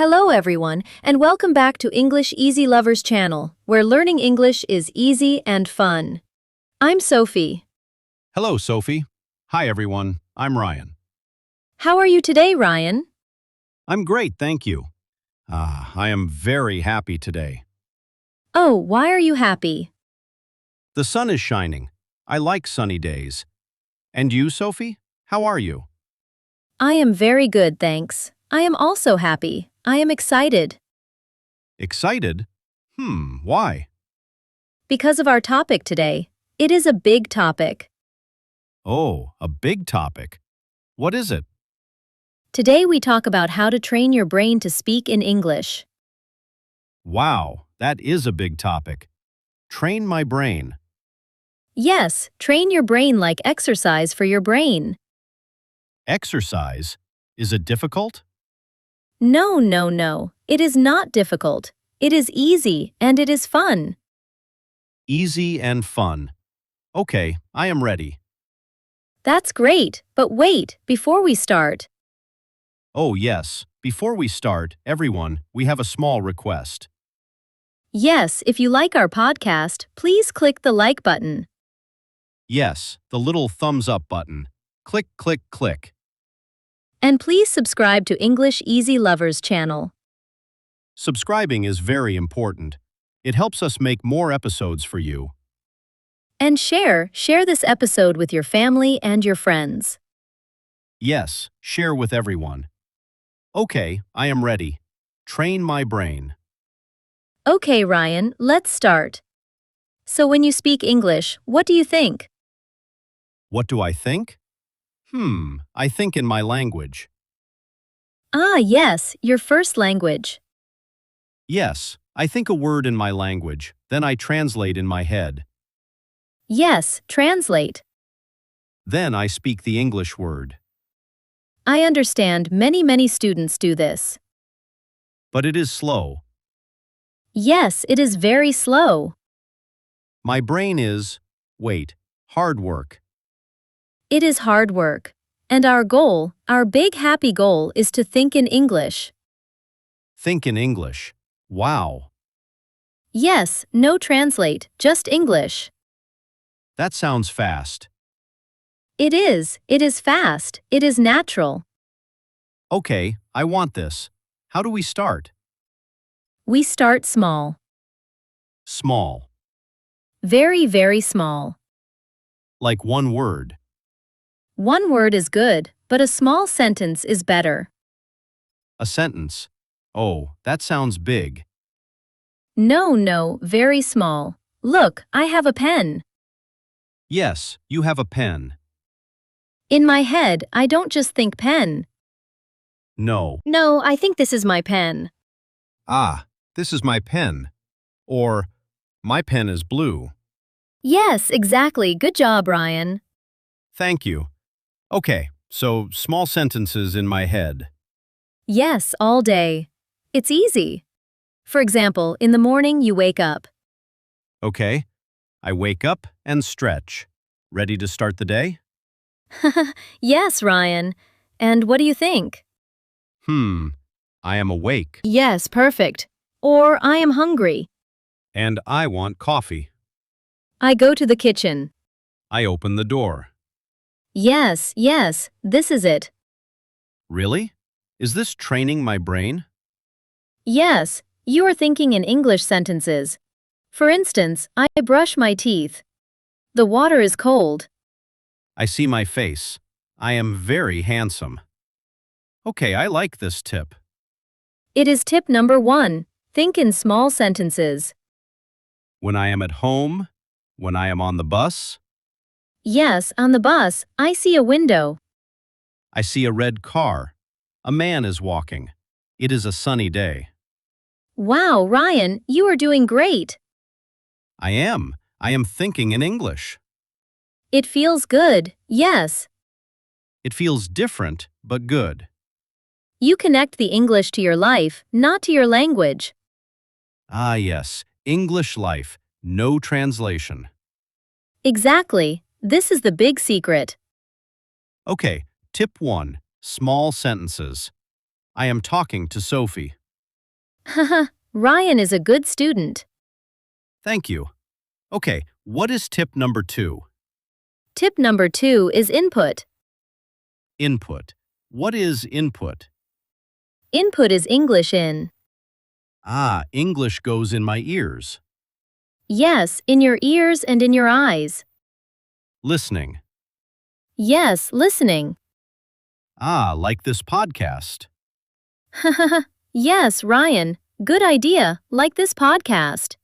Hello everyone, and welcome back to English Easy Lovers channel, where learning English is easy and fun. I'm Sophie. Hello, Sophie. Hi, everyone. I'm Ryan. How are you today, Ryan? I'm great, thank you. I am very happy today. Oh, why are you happy? The sun is shining. I like sunny days. And you, Sophie? How are you? I am very good, thanks. I am also happy. I am excited. Excited? Why? Because of our topic today. It is a big topic. Oh, a big topic. What is it? Today we talk about how to train your brain to speak in English. Wow, that is a big topic. Train my brain. Yes, train your brain like exercise for your brain. Exercise? Is it difficult? No. It is not difficult. It is easy and it is fun. Easy and fun. Okay, I am ready. That's great, but wait, before we start. Oh, yes. Before we start, everyone, we have a small request. Yes, if you like our podcast, please click the like button. Yes, the little thumbs up button. Click, click, click. And please subscribe to English Easy Lovers channel. Subscribing is very important. It helps us make more episodes for you. And share this episode with your family and your friends. Yes, share with everyone. Okay, I am ready. Train my brain. Okay, Ryan, let's start. So when you speak English, what do you think? What do I think? I think in my language. Ah, yes, your first language. Yes, I think a word in my language, then I translate in my head. Yes, translate. Then I speak the English word. I understand many students do this. But it is slow. Yes, it is very slow. My brain is, hard work. It is hard work. And our big happy goal is to think in English. Think in English. Wow. Yes, no translate, just English. That sounds fast. It is fast, it is natural. Okay, I want this. How do we start? We start small. Small. Very small. Like one word. One word is good, but a small sentence is better. A sentence. Oh, that sounds big. No, very small. Look, I have a pen. Yes, you have a pen. In my head, I don't just think pen. No. No, I think this is my pen. Ah, this is my pen. Or, my pen is blue. Yes, exactly. Good job, Ryan. Thank you. Okay, so small sentences in my head. Yes, all day. It's easy. For example, in the morning you wake up. Okay, I wake up and stretch. Ready to start the day? Yes, Ryan. And what do you think? I am awake. Yes, perfect. Or I am hungry. And I want coffee. I go to the kitchen. I open the door. Yes, this is it. Really? Is this training my brain? Yes, you are thinking in English sentences. For instance, I brush my teeth. The water is cold. I see my face. I am very handsome. Okay, I like this tip. It is tip number 1. Think in small sentences. When I am at home, when I am on the bus, Yes, on the bus, I see a window. I see a red car. A man is walking. It is a sunny day. Wow, Ryan, you are doing great. I am. I am thinking in English. It feels good, yes. It feels different, but good. You connect the English to your life, not to your language. Ah, yes. English life. No translation. Exactly. This is the big secret. Okay, tip 1. Small sentences. I am talking to Sophie. Haha, Ryan is a good student. Thank you. Okay, what is tip number 2? Tip number 2 is input. Input. What is input? Input is English in. Ah, English goes in my ears. Yes, in your ears and in your eyes. Listening. Yes, listening. Ah, like this podcast. Haha, yes, Ryan. Good idea, like this podcast.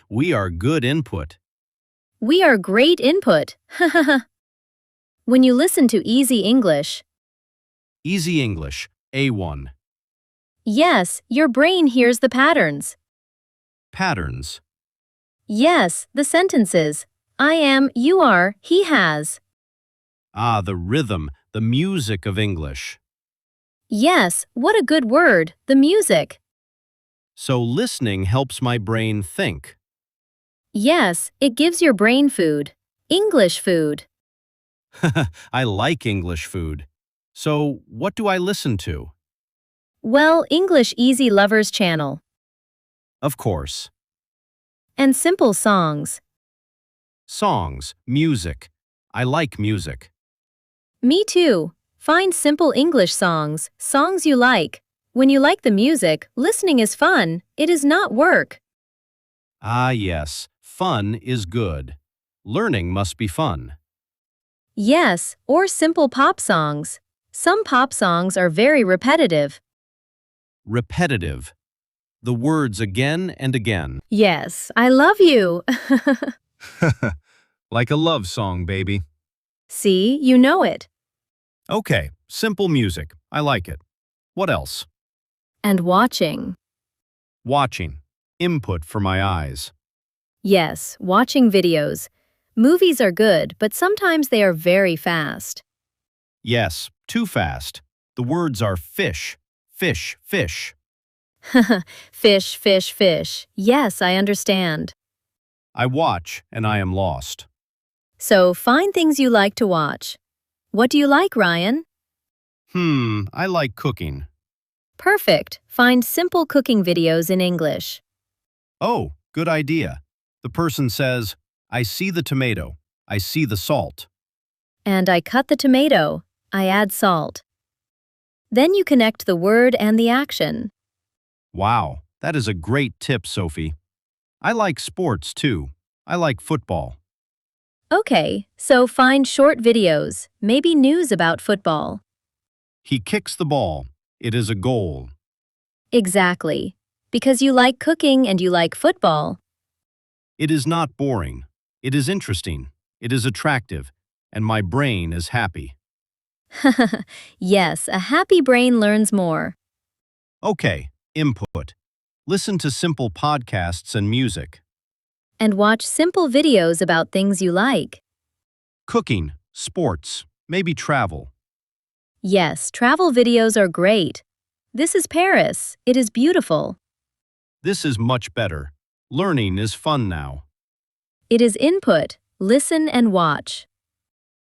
We are good input. We are great input. Hahaha. When you listen to Easy English, Easy English, A1. yes, your brain hears the patterns. Patterns. Yes, the sentences. I am, you are, he has. Ah, the rhythm, the music of English. Yes, what a good word, the music. So listening helps my brain think. Yes, it gives your brain food. English food. I like English food. So what do I listen to? Well, English Easy Lovers channel. Of course. And simple songs. Songs, music. I like music. Me too. Find simple English songs, songs you like. When you like the music, listening is fun. It is not work. Ah, yes. Fun is good. Learning must be fun. Yes, or simple pop songs. Some pop songs are very repetitive. Repetitive. The words again and again. Yes, I love you. Like a love song, baby. See, you know it. Okay, simple music. I like it. What else? And watching. Watching. Input for my eyes. Yes, watching videos. Movies are good, but sometimes they are very fast. Yes, too fast. The words are fish, fish, fish. Fish, fish, fish. Yes, I understand. I watch and I am lost. So find things you like to watch. What do you like, Ryan? I like cooking. Perfect. Find simple cooking videos in English. Oh, good idea. The person says, I see the tomato. I see the salt. And I cut the tomato. I add salt. Then you connect the word and the action. Wow, that is a great tip, Sophie. I like sports too. I like football. Okay, so find short videos, maybe news about football. He kicks the ball. It is a goal. Exactly. Because you like cooking and you like football. It is not boring. It is interesting. It is attractive. And my brain is happy. Yes, a happy brain learns more. Okay, input. Listen to simple podcasts and music. And watch simple videos about things you like. Cooking, sports, maybe travel. Yes, travel videos are great. This is Paris. It is beautiful. This is much better. Learning is fun now. It is input. Listen and watch.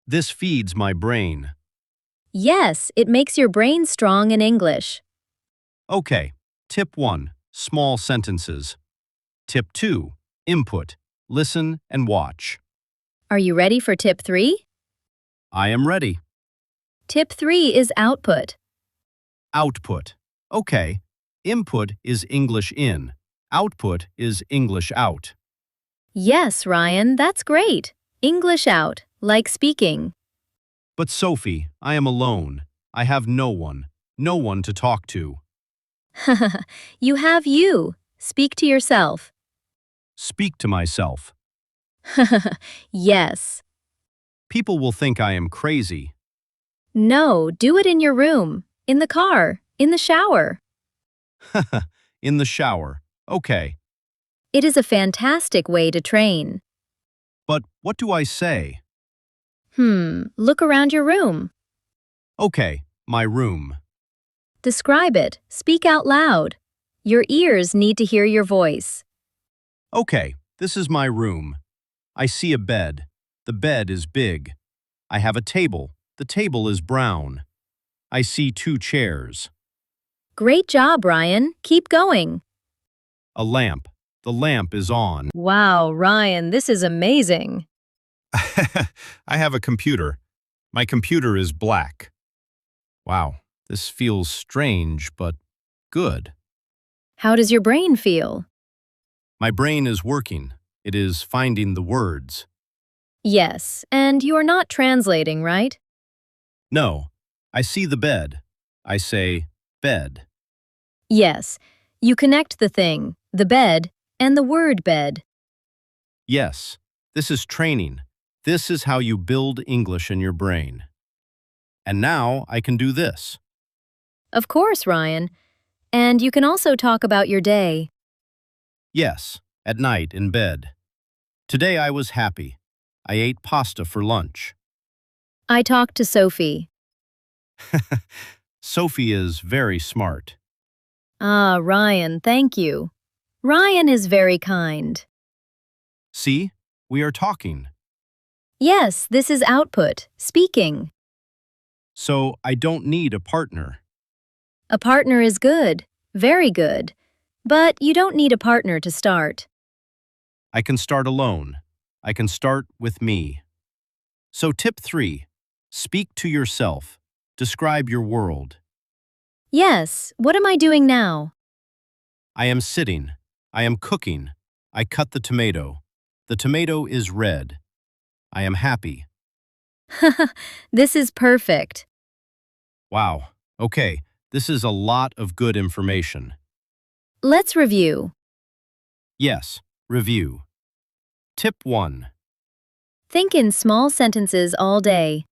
This feeds my brain. Yes, it makes your brain strong in English. Okay, tip 1, small sentences. Tip 2, input, listen and watch. Are you ready for tip 3? I am ready. Tip 3 is output. Output. Okay, input is English in. Output is English out. Yes, Ryan, that's great. English out, like speaking. But Sophie, I am alone. I have no one to talk to. You have you. Speak to yourself. Speak to myself. Yes. People will think I am crazy. No, do it in your room, in the car, in the shower. In the shower. Okay. It is a fantastic way to train. But what do I say? Look around your room. Okay, my room. Describe it. Speak out loud. Your ears need to hear your voice. Okay, this is my room. I see a bed. The bed is big. I have a table. The table is brown. I see 2 chairs. Great job, Ryan. Keep going. A lamp. The lamp is on. Wow, Ryan, this is amazing. I have a computer. My computer is black. Wow, this feels strange, but good. How does your brain feel? My brain is working. It is finding the words. Yes, and you are not translating, right? No, I see the bed. I say, bed. Yes, you connect the thing, the bed, and the word bed. Yes, this is training. This is how you build English in your brain. And now I can do this. Of course, Ryan. And you can also talk about your day. Yes, at night in bed. Today I was happy. I ate pasta for lunch. I talked to Sophie. Sophie is very smart. Ah, Ryan, thank you. Ryan is very kind. See, we are talking. Yes, this is output, speaking. So I don't need a partner. A partner is good, very good. But you don't need a partner to start. I can start alone. I can start with me. So tip 3, speak to yourself. Describe your world. Yes, what am I doing now? I am sitting. I am cooking. I cut the tomato. The tomato is red. I am happy. This is perfect. Wow. Okay, this is a lot of good information. Let's review. Yes, review. Tip 1. Think in small sentences all day.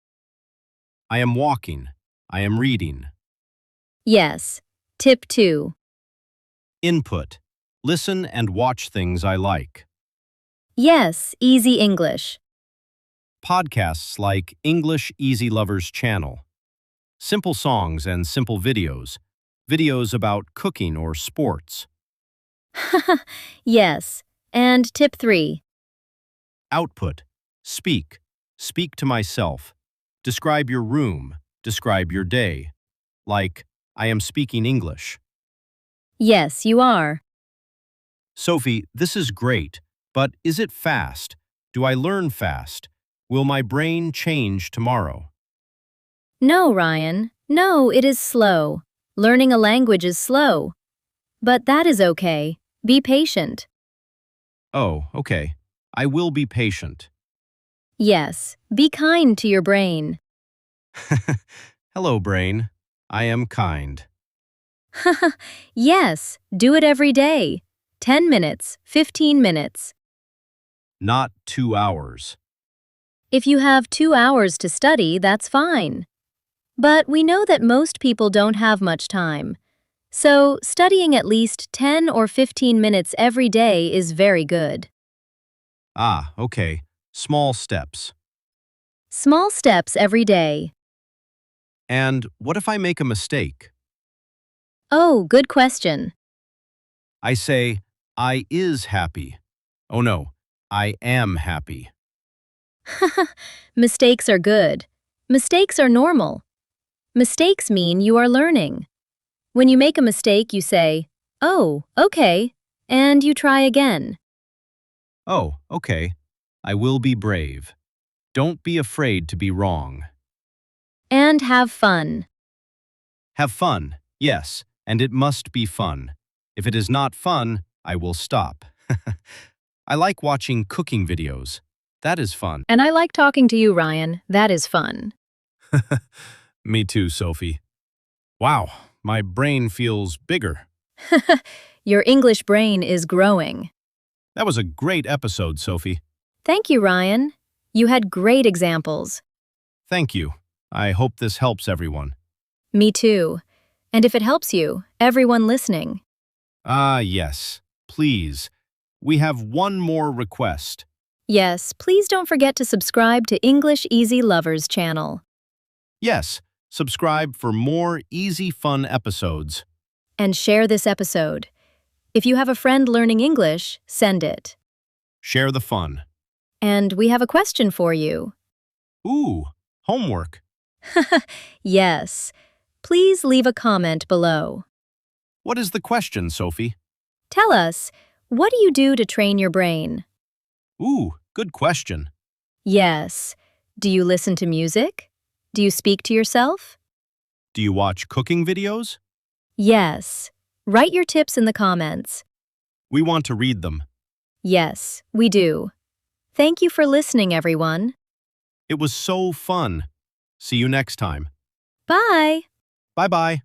I am walking. I am reading. Yes. Tip 2. Input. Listen and watch things I like. Yes, easy English. Podcasts like English Easy Lovers channel. Simple songs and simple videos. Videos about cooking or sports. Yes. And tip 3. Output. Speak. Speak to myself. Describe your room. Describe your day. Like, I am speaking English. Yes, you are. Sophie, this is great, but is it fast? Do I learn fast? Will my brain change tomorrow? No, Ryan. No, it is slow. Learning a language is slow. But that is okay. Be patient. Oh, okay. I will be patient. Yes, be kind to your brain. Hello, brain. I am kind. Yes, do it every day. 10 minutes, 15 minutes. Not 2 hours. If you have 2 hours to study, that's fine. But we know that most people don't have much time. So, studying at least 10 or 15 minutes every day is very good. Ah, okay. Small steps. Small steps every day. And what if I make a mistake? Oh, good question. I say, I is happy. Oh no, I am happy. Mistakes are good. Mistakes are normal. Mistakes mean you are learning. When you make a mistake, you say, "Oh, okay," and you try again. Oh, okay. I will be brave. Don't be afraid to be wrong. And have fun. Have fun, yes, and it must be fun. If it is not fun, I will stop. I like watching cooking videos. That is fun. And I like talking to you, Ryan. That is fun. Me too, Sophie. Wow, my brain feels bigger. Your English brain is growing. That was a great episode, Sophie. Thank you, Ryan. You had great examples. Thank you. I hope this helps everyone. Me too. And if it helps you, everyone listening. Ah, yes. Please. We have one more request. Yes, please don't forget to subscribe to English Easy Lovers channel. Yes, subscribe for more easy, fun episodes. And share this episode. If you have a friend learning English, send it. Share the fun. And we have a question for you. Ooh, homework. Yes. Please leave a comment below. What is the question, Sophie? Tell us, what do you do to train your brain? Ooh, good question. Yes. Do you listen to music? Do you speak to yourself? Do you watch cooking videos? Yes. Write your tips in the comments. We want to read them. Yes, we do. Thank you for listening, everyone. It was so fun. See you next time. Bye. Bye-bye.